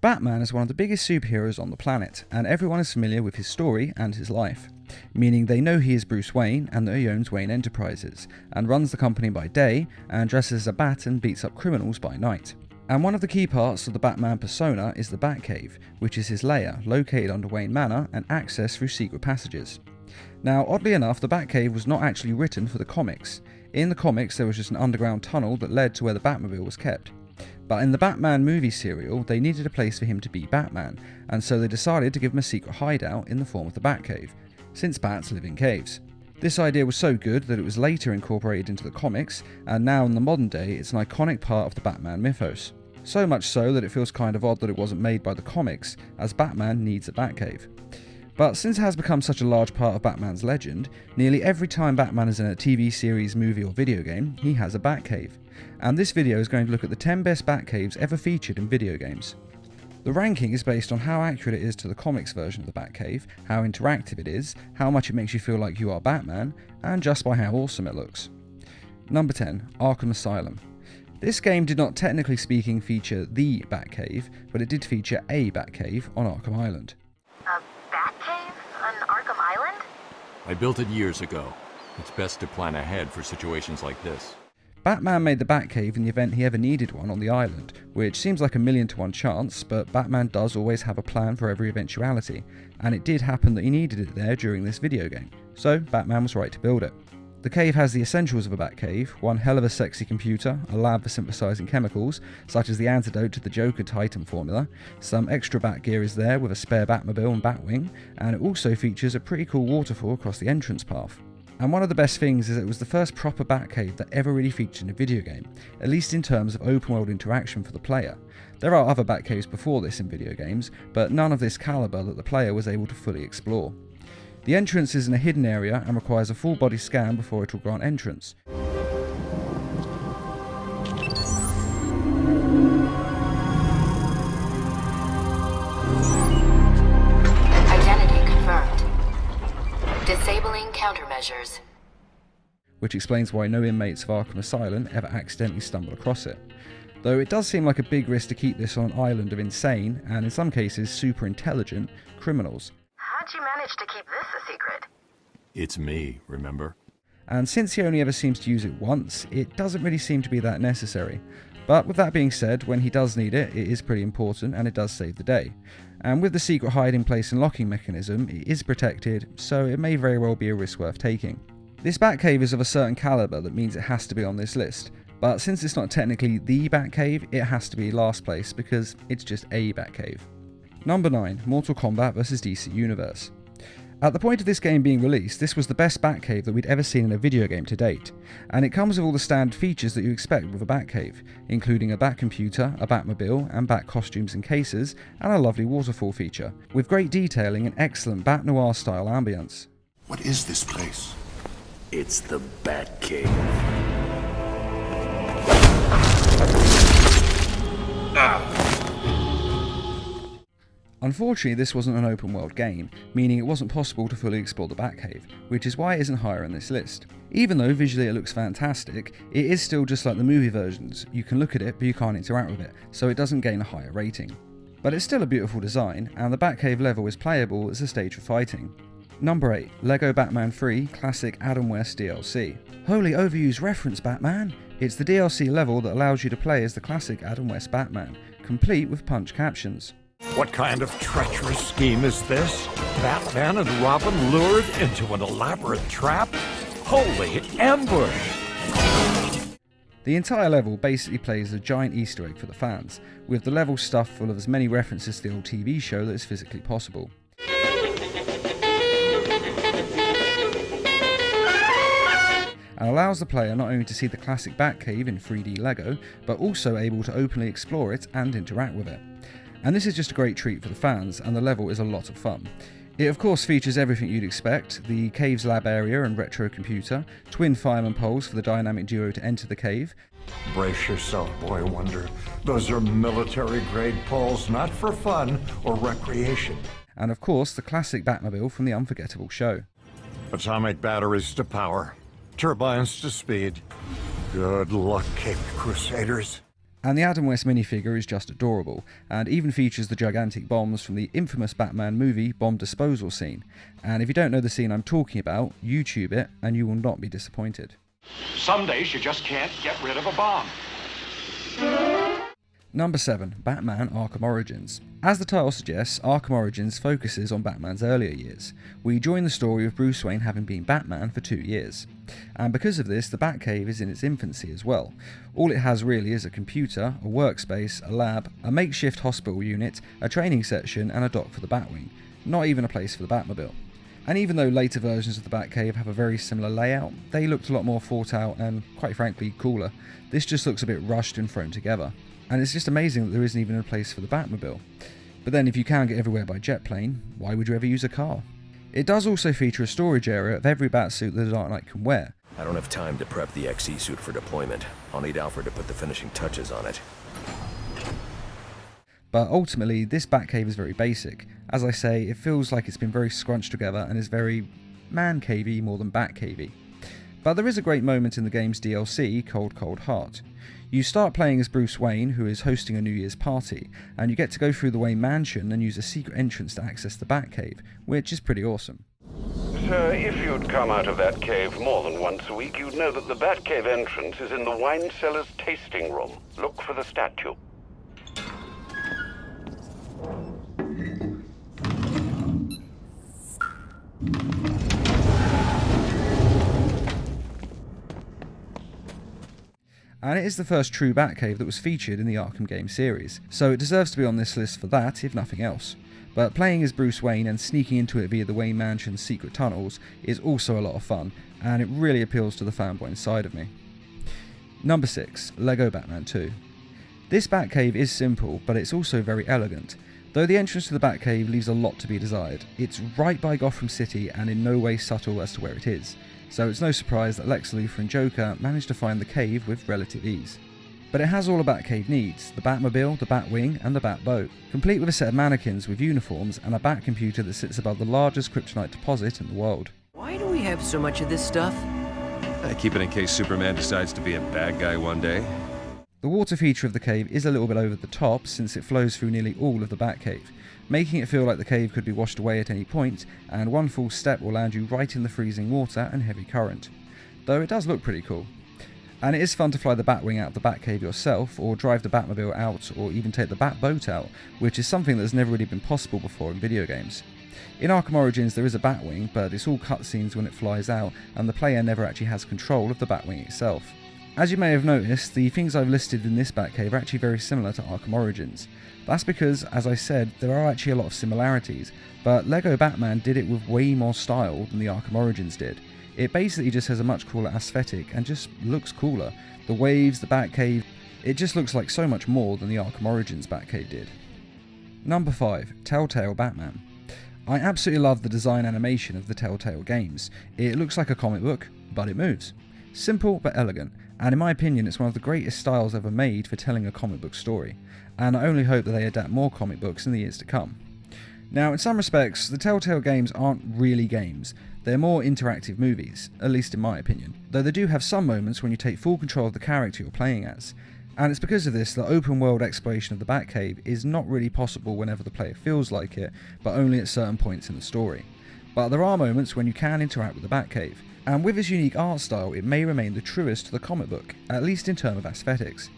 Batman is one of the biggest superheroes on the planet, and everyone is familiar with his story and his life, meaning they know he is Bruce Wayne and that he owns Wayne Enterprises, and runs the company by day, and dresses as a bat and beats up criminals by night. And one of the key parts of the Batman persona is the Batcave, which is his lair, located under Wayne Manor and accessed through secret passages. Now, oddly enough, the Batcave was not actually written for the comics. In the comics, there was just an underground tunnel that led to where the Batmobile was kept. But in the Batman movie serial, they needed a place for him to be Batman, and so they decided to give him a secret hideout in the form of the Batcave, since bats live in caves. This idea was so good that it was later incorporated into the comics, and now in the modern day it's an iconic part of the Batman mythos. So much so that it feels kind of odd that it wasn't made by the comics, as Batman needs a Batcave. But since it has become such a large part of Batman's legend, nearly every time Batman is in a TV series, movie or video game, he has a Batcave. And this video is going to look at the 10 best Batcaves ever featured in video games. The ranking is based on how accurate it is to the comics version of the Batcave, how interactive it is, how much it makes you feel like you are Batman, and just by how awesome it looks. Number 10, Arkham Asylum. This game did not technically speaking feature the Batcave, but it did feature a Batcave on Arkham Island. A Batcave on Arkham Island? I built it years ago. It's best to plan ahead for situations like this. Batman made the Batcave in the event he ever needed one on the island, which seems like a 1,000,000 to 1 chance, but Batman does always have a plan for every eventuality, and it did happen that he needed it there during this video game, so Batman was right to build it. The cave has the essentials of a Batcave, one hell of a sexy computer, a lab for synthesizing chemicals, such as the antidote to the Joker Titan formula, some extra Bat gear is there with a spare Batmobile and Batwing, and it also features a pretty cool waterfall across the entrance path. And one of the best things is that it was the first proper Batcave that ever really featured in a video game, at least in terms of open world interaction for the player. There are other Batcaves before this in video games, but none of this caliber that the player was able to fully explore. The entrance is in a hidden area and requires a full body scan before it will grant entrance. Identity confirmed. Disabling countermeasures. Which explains why no inmates of Arkham Asylum ever accidentally stumble across it. Though it does seem like a big risk to keep this on an island of insane, and in some cases super intelligent, criminals. How'd you manage to keep this a secret? It's me, remember? And since he only ever seems to use it once, it doesn't really seem to be that necessary. But with that being said, when he does need it, it is pretty important and it does save the day. And with the secret hiding place and locking mechanism, it is protected, so it may very well be a risk worth taking. This Batcave is of a certain caliber that means it has to be on this list, but since it's not technically the Batcave, it has to be last place because it's just a Batcave. Number 9, Mortal Kombat vs DC Universe. At the point of this game being released, this was the best Batcave that we'd ever seen in a video game to date, and it comes with all the standard features that you expect with a Batcave, including a Batcomputer, a Batmobile, and Bat costumes and cases, and a lovely waterfall feature, with great detailing and excellent Bat Noir style ambience. What is this place? It's the Batcave. Unfortunately, this wasn't an open world game, meaning it wasn't possible to fully explore the Batcave, which is why it isn't higher on this list. Even though visually it looks fantastic, it is still just like the movie versions. You can look at it, but you can't interact with it, so it doesn't gain a higher rating. But it's still a beautiful design, and the Batcave level is playable as a stage for fighting. Number 8, LEGO Batman 3 Classic Adam West DLC. Holy overused reference, Batman! It's the DLC level that allows you to play as the classic Adam West Batman, complete with punch captions. What kind of treacherous scheme is this? Batman and Robin lured into an elaborate trap? Holy ambush! The entire level basically plays a giant Easter egg for the fans, with the level stuffed full of as many references to the old TV show that is physically possible. And allows the player not only to see the classic Batcave in 3D LEGO, but also able to openly explore it and interact with it. And this is just a great treat for the fans, and the level is a lot of fun. It of course features everything you'd expect: the cave's lab area and retro computer, twin fireman poles for the dynamic duo to enter the cave. Brace yourself, Boy Wonder. Those are military-grade poles, not for fun or recreation. And of course, the classic Batmobile from the unforgettable show. Atomic batteries to power. Turbines to speed. Good luck, Caped Crusaders. And the Adam West minifigure is just adorable, and even features the gigantic bombs from the infamous Batman movie bomb disposal scene. And if you don't know the scene I'm talking about, YouTube it and you will not be disappointed. Some days you just can't get rid of a bomb. Number 7. Batman Arkham Origins. As the title suggests, Arkham Origins focuses on Batman's earlier years. We join the story with Bruce Wayne having been Batman for 2 years. And because of this, the Batcave is in its infancy as well. All it has really is a computer, a workspace, a lab, a makeshift hospital unit, a training section and a dock for the Batwing. Not even a place for the Batmobile. And even though later versions of the Batcave have a very similar layout, they looked a lot more thought out and, quite frankly, cooler. This just looks a bit rushed and thrown together. And it's just amazing that there isn't even a place for the Batmobile. But then if you can get everywhere by jet plane, why would you ever use a car? It does also feature a storage area of every Batsuit that the Dark Knight can wear. I don't have time to prep the XE suit for deployment. I'll need Alfred to put the finishing touches on it. But ultimately, this Batcave is very basic. As I say, it feels like it's been very scrunched together and is very man-cavey more than Batcavey. But there is a great moment in the game's DLC called Cold Heart. You start playing as Bruce Wayne, who is hosting a New Year's party, and you get to go through the Wayne mansion and use a secret entrance to access the Batcave, which is pretty awesome. Sir, if you'd come out of that cave more than once a week, you'd know that the Batcave entrance is in the wine cellar's tasting room. Look for the statue. And it is the first true Batcave that was featured in the Arkham game series, so it deserves to be on this list for that, if nothing else. But playing as Bruce Wayne and sneaking into it via the Wayne Mansion's secret tunnels is also a lot of fun, and it really appeals to the fanboy inside of me. Number 6. Lego Batman 2. This Batcave is simple, but it's also very elegant. Though the entrance to the Batcave leaves a lot to be desired, it's right by Gotham City and in no way subtle as to where it is. So it's no surprise that Lex Luthor and Joker managed to find the cave with relative ease. But it has all a Batcave needs: the Batmobile, the Batwing and the Batboat, complete with a set of mannequins with uniforms and a Batcomputer that sits above the largest kryptonite deposit in the world. Why do we have so much of this stuff? I keep it in case Superman decides to be a bad guy one day. The water feature of the cave is a little bit over the top since it flows through nearly all of the Batcave, making it feel like the cave could be washed away at any point, and one false step will land you right in the freezing water and heavy current. Though it does look pretty cool. And it is fun to fly the Batwing out of the Batcave yourself, or drive the Batmobile out, or even take the Batboat out, which is something that's never really been possible before in video games. In Arkham Origins there is a Batwing, but it's all cutscenes when it flies out, and the player never actually has control of the Batwing itself. As you may have noticed, the things I've listed in this Batcave are actually very similar to Arkham Origins. That's because, as I said, there are actually a lot of similarities, but LEGO Batman did it with way more style than the Arkham Origins did. It basically just has a much cooler aesthetic and just looks cooler. The waves, the Batcave, it just looks like so much more than the Arkham Origins Batcave did. Number 5. Telltale Batman. I absolutely love the design animation of the Telltale games. It looks like a comic book, but it moves. Simple but elegant, and in my opinion it's one of the greatest styles ever made for telling a comic book story, and I only hope that they adapt more comic books in the years to come. Now, in some respects, the Telltale games aren't really games, they're more interactive movies, at least in my opinion, though they do have some moments when you take full control of the character you're playing as, and it's because of this that open world exploration of the Batcave is not really possible whenever the player feels like it, but only at certain points in the story. But there are moments when you can interact with the Batcave, and with its unique art style it may remain the truest to the comic book, at least in terms of aesthetics.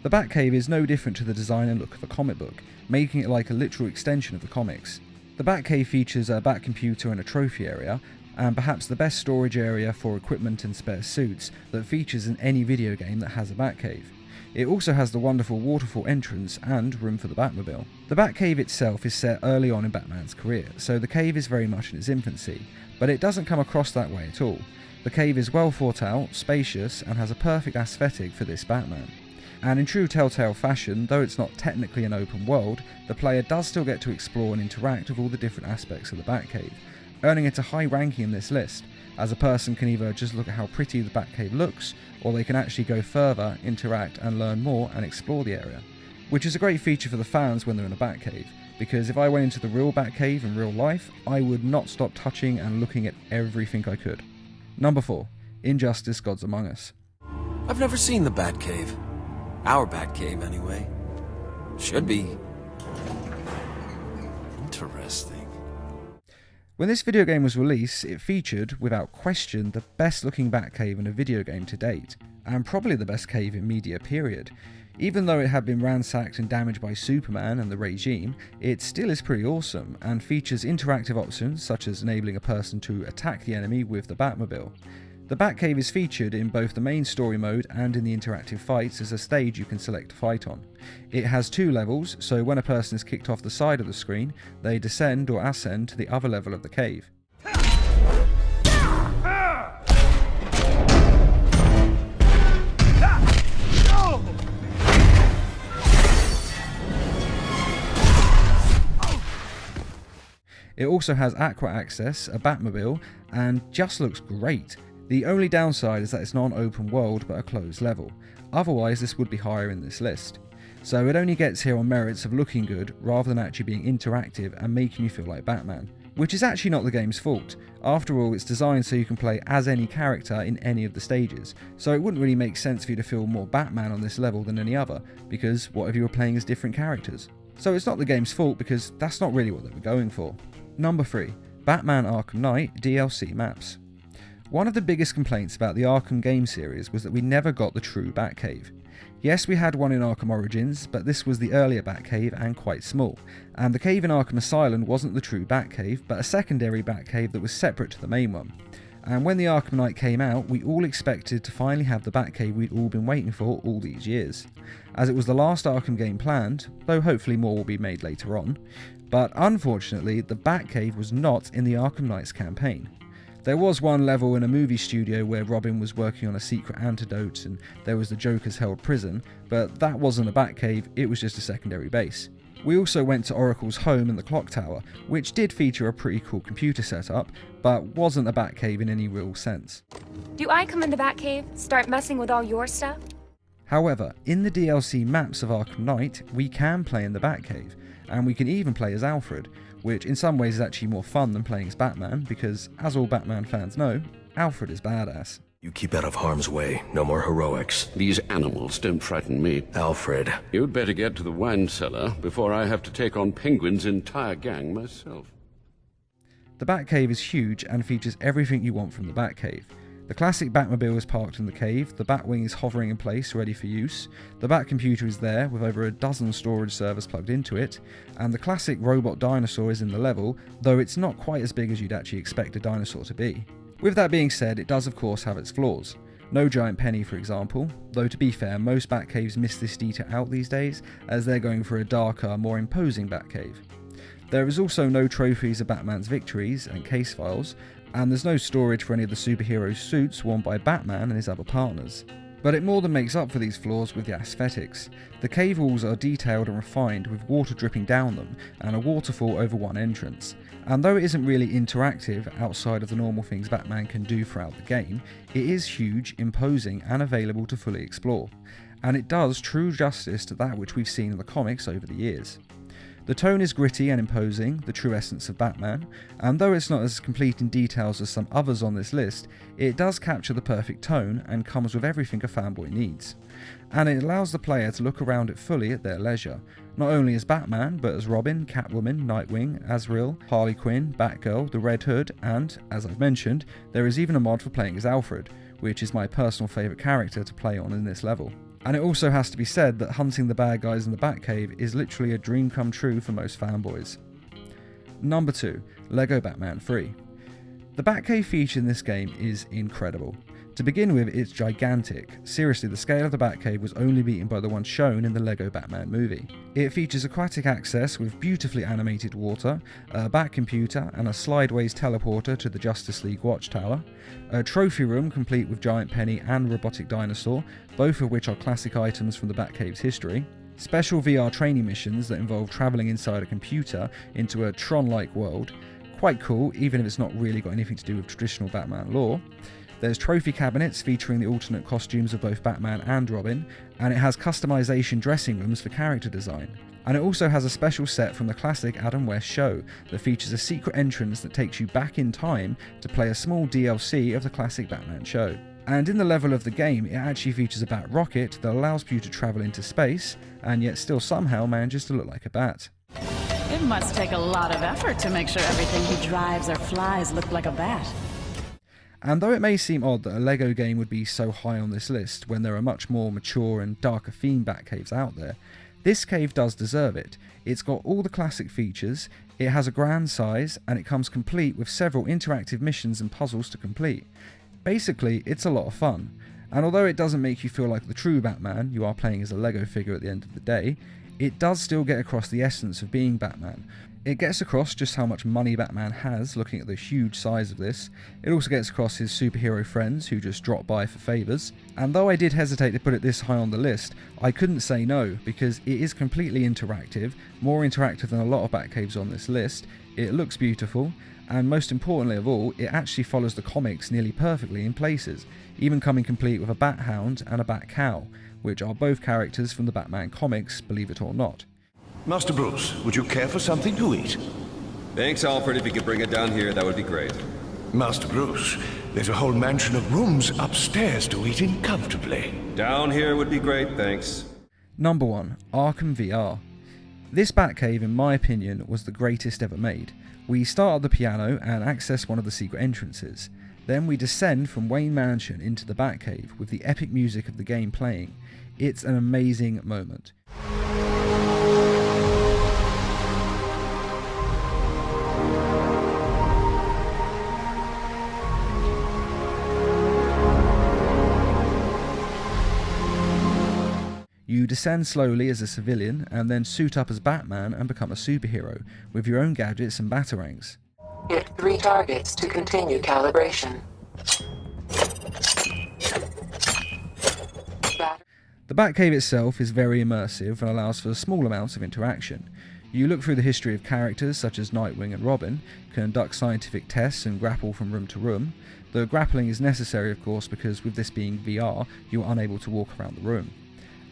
The Batcave is no different to the design and look of a comic book, making it like a literal extension of the comics. The Batcave features a Batcomputer and a trophy area, and perhaps the best storage area for equipment and spare suits that features in any video game that has a Batcave. It also has the wonderful waterfall entrance and room for the Batmobile. The Batcave itself is set early on in Batman's career, so the cave is very much in its infancy, but it doesn't come across that way at all. The cave is well thought out, spacious, and has a perfect aesthetic for this Batman. And in true Telltale fashion, though it's not technically an open world, the player does still get to explore and interact with all the different aspects of the Batcave, earning it a high ranking in this list, as a person can either just look at how pretty the Batcave looks, or they can actually go further, interact and learn more and explore the area. Which is a great feature for the fans when they're in a Batcave, because if I went into the real Batcave in real life, I would not stop touching and looking at everything I could. Number 4. Injustice: Gods Among Us. I've never seen the Batcave. Our Batcave, anyway. Should be. Interesting. When this video game was released, it featured, without question, the best looking Batcave in a video game to date, and probably the best cave in media period. Even though it had been ransacked and damaged by Superman and the regime, it still is pretty awesome, and features interactive options such as enabling a person to attack the enemy with the Batmobile. The Batcave is featured in both the main story mode and in the interactive fights as a stage you can select to fight on. It has 2 levels, so when a person is kicked off the side of the screen, they descend or ascend to the other level of the cave. It also has aqua access, a Batmobile, and just looks great. The only downside is that it's not an open world but a closed level, otherwise this would be higher in this list. So it only gets here on merits of looking good rather than actually being interactive and making you feel like Batman. Which is actually not the game's fault. After all, it's designed so you can play as any character in any of the stages, so it wouldn't really make sense for you to feel more Batman on this level than any other, because what if you were playing as different characters? So it's not the game's fault because that's not really what they were going for. Number 3. Batman Arkham Knight DLC maps. One of the biggest complaints about the Arkham game series was that we never got the true Batcave. Yes, we had one in Arkham Origins, but this was the earlier Batcave and quite small, and the cave in Arkham Asylum wasn't the true Batcave, but a secondary Batcave that was separate to the main one. And when the Arkham Knight came out, we all expected to finally have the Batcave we'd all been waiting for all these years, as it was the last Arkham game planned, though hopefully more will be made later on. But unfortunately, the Batcave was not in the Arkham Knight's campaign. There was one level in a movie studio where Robin was working on a secret antidote and there was the Joker's held prison, but that wasn't a Batcave, it was just a secondary base. We also went to Oracle's home in the Clock Tower, which did feature a pretty cool computer setup, but wasn't a Batcave in any real sense. Do I come in the Batcave, start messing with all your stuff? However, in the DLC maps of Arkham Knight, we can play in the Batcave, and we can even play as Alfred, which in some ways is actually more fun than playing as Batman, because as all Batman fans know, Alfred is badass. You keep out of harm's way. No more heroics. These animals don't frighten me. Alfred. You'd better get to the wine cellar before I have to take on Penguin's entire gang myself. The Batcave is huge and features everything you want from the Batcave. The classic Batmobile is parked in the cave, the Batwing is hovering in place ready for use, the Batcomputer is there with over a dozen storage servers plugged into it, and the classic robot dinosaur is in the level, though it's not quite as big as you'd actually expect a dinosaur to be. With that being said, it does of course have its flaws. No giant penny, for example, though to be fair, most Batcaves miss this detail out these days, as they're going for a darker, more imposing Batcave. There is also no trophies of Batman's victories and case files, and there's no storage for any of the superhero suits worn by Batman and his other partners. But it more than makes up for these flaws with the aesthetics. The cave walls are detailed and refined with water dripping down them and a waterfall over one entrance. And though it isn't really interactive outside of the normal things Batman can do throughout the game, it is huge, imposing and available to fully explore. And it does true justice to that which we've seen in the comics over the years. The tone is gritty and imposing, the true essence of Batman, and though it's not as complete in details as some others on this list, it does capture the perfect tone and comes with everything a fanboy needs. And it allows the player to look around it fully at their leisure, not only as Batman, but as Robin, Catwoman, Nightwing, Azrael, Harley Quinn, Batgirl, the Red Hood, and, as I've mentioned, there is even a mod for playing as Alfred, which is my personal favourite character to play on in this level. And it also has to be said that hunting the bad guys in the Batcave is literally a dream come true for most fanboys. Number 2. LEGO Batman 3. The Batcave feature in this game is incredible. To begin with, it's gigantic. Seriously, the scale of the Batcave was only beaten by the one shown in the LEGO Batman movie. It features aquatic access with beautifully animated water, a Batcomputer and a slideways teleporter to the Justice League Watchtower, a trophy room complete with giant penny and robotic dinosaur, both of which are classic items from the Batcave's history, special VR training missions that involve travelling inside a computer into a Tron-like world, quite cool even if it's not really got anything to do with traditional Batman lore. There's trophy cabinets featuring the alternate costumes of both Batman and Robin, and it has customization dressing rooms for character design. And it also has a special set from the classic Adam West show that features a secret entrance that takes you back in time to play a small DLC of the classic Batman show. And in the level of the game, it actually features a bat rocket that allows you to travel into space, and yet still somehow manages to look like a bat. It must take a lot of effort to make sure everything he drives or flies look like a bat. And though it may seem odd that a LEGO game would be so high on this list when there are much more mature and darker themed Batcaves out there, this cave does deserve it. It's got all the classic features, it has a grand size, and it comes complete with several interactive missions and puzzles to complete. Basically, it's a lot of fun, and although it doesn't make you feel like the true Batman, you are playing as a LEGO figure at the end of the day, it does still get across the essence of being Batman. It gets across just how much money Batman has, looking at the huge size of this. It also gets across his superhero friends who just drop by for favours. And though I did hesitate to put it this high on the list, I couldn't say no, because it is completely interactive, more interactive than a lot of Batcaves on this list. It looks beautiful, and most importantly of all, it actually follows the comics nearly perfectly in places, even coming complete with a Bat Hound and a Bat Cow, which are both characters from the Batman comics, believe it or not. Master Bruce, would you care for something to eat? Thanks, Alfred. If you could bring it down here, that would be great. Master Bruce, there's a whole mansion of rooms upstairs to eat in comfortably. Down here would be great, thanks. Number 1. Arkham VR. This Batcave, in my opinion, was the greatest ever made. We start at the piano and access one of the secret entrances. Then we descend from Wayne Mansion into the Batcave with the epic music of the game playing. It's an amazing moment. You descend slowly as a civilian and then suit up as Batman and become a superhero with your own gadgets and batarangs. Hit 3 targets to continue calibration. The Batcave itself is very immersive and allows for small amounts of interaction. You look through the history of characters such as Nightwing and Robin, conduct scientific tests and grapple from room to room. The grappling is necessary of course because with this being VR, you are unable to walk around the room.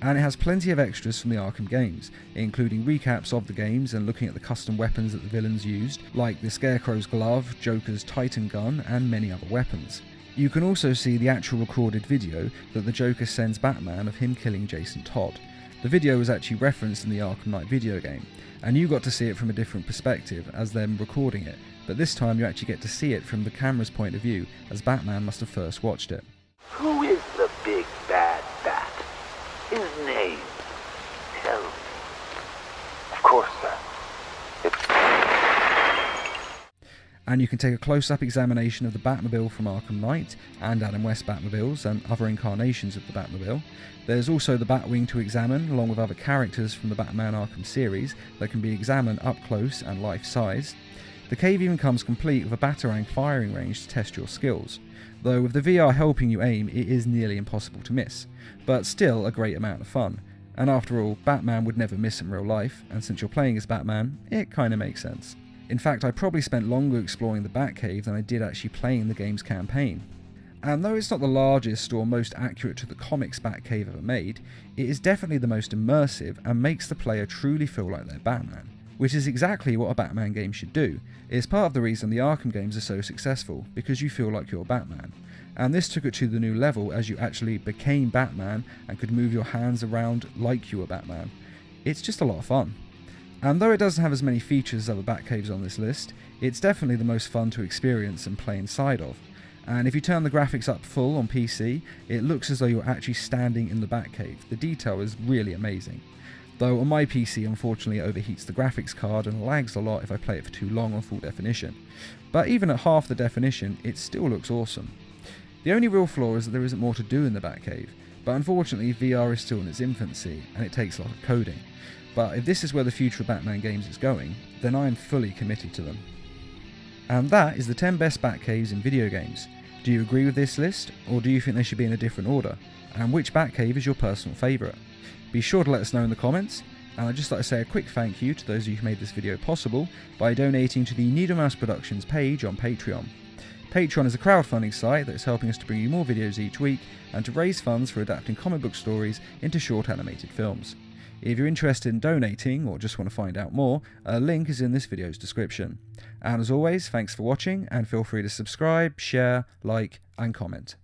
And it has plenty of extras from the Arkham games, including recaps of the games and looking at the custom weapons that the villains used, like the Scarecrow's glove, Joker's Titan gun, and many other weapons. You can also see the actual recorded video that the Joker sends Batman of him killing Jason Todd. The video was actually referenced in the Arkham Knight video game, and you got to see it from a different perspective as them recording it, but this time you actually get to see it from the camera's point of view, as Batman must have first watched it. Who is the big bad bat? His name. Tell me. Of course, sir. And you can take a close-up examination of the Batmobile from Arkham Knight and Adam West Batmobiles and other incarnations of the Batmobile. There's also the Batwing to examine, along with other characters from the Batman Arkham series that can be examined up close and life-size. The cave even comes complete with a Batarang firing range to test your skills, though with the VR helping you aim it is nearly impossible to miss, but still a great amount of fun. And after all, Batman would never miss in real life, and since you're playing as Batman, it kinda makes sense. In fact, I probably spent longer exploring the Batcave than I did actually playing the game's campaign. And though it's not the largest or most accurate to the comics Batcave ever made, it is definitely the most immersive and makes the player truly feel like they're Batman, which is exactly what a Batman game should do. It's part of the reason the Arkham games are so successful, because you feel like you're Batman. And this took it to the new level as you actually became Batman and could move your hands around like you were Batman. It's just a lot of fun. And though it doesn't have as many features as other Batcaves on this list, it's definitely the most fun to experience and play inside of. And if you turn the graphics up full on PC, it looks as though you're actually standing in the Batcave. The detail is really amazing. Though on my PC unfortunately it overheats the graphics card and lags a lot if I play it for too long on full definition. But even at half the definition, it still looks awesome. The only real flaw is that there isn't more to do in the Batcave, but unfortunately VR is still in its infancy and it takes a lot of coding. But if this is where the future of Batman games is going, then I am fully committed to them. And that is the 10 best Batcaves in video games. Do you agree with this list, or do you think they should be in a different order? And which Batcave is your personal favourite? Be sure to let us know in the comments, and I'd just like to say a quick thank you to those of you who made this video possible by donating to the Needle Mouse Productions page on Patreon. Patreon is a crowdfunding site that is helping us to bring you more videos each week and to raise funds for adapting comic book stories into short animated films. If you're interested in donating or just want to find out more, a link is in this video's description. And as always, thanks for watching and feel free to subscribe, share, like and comment.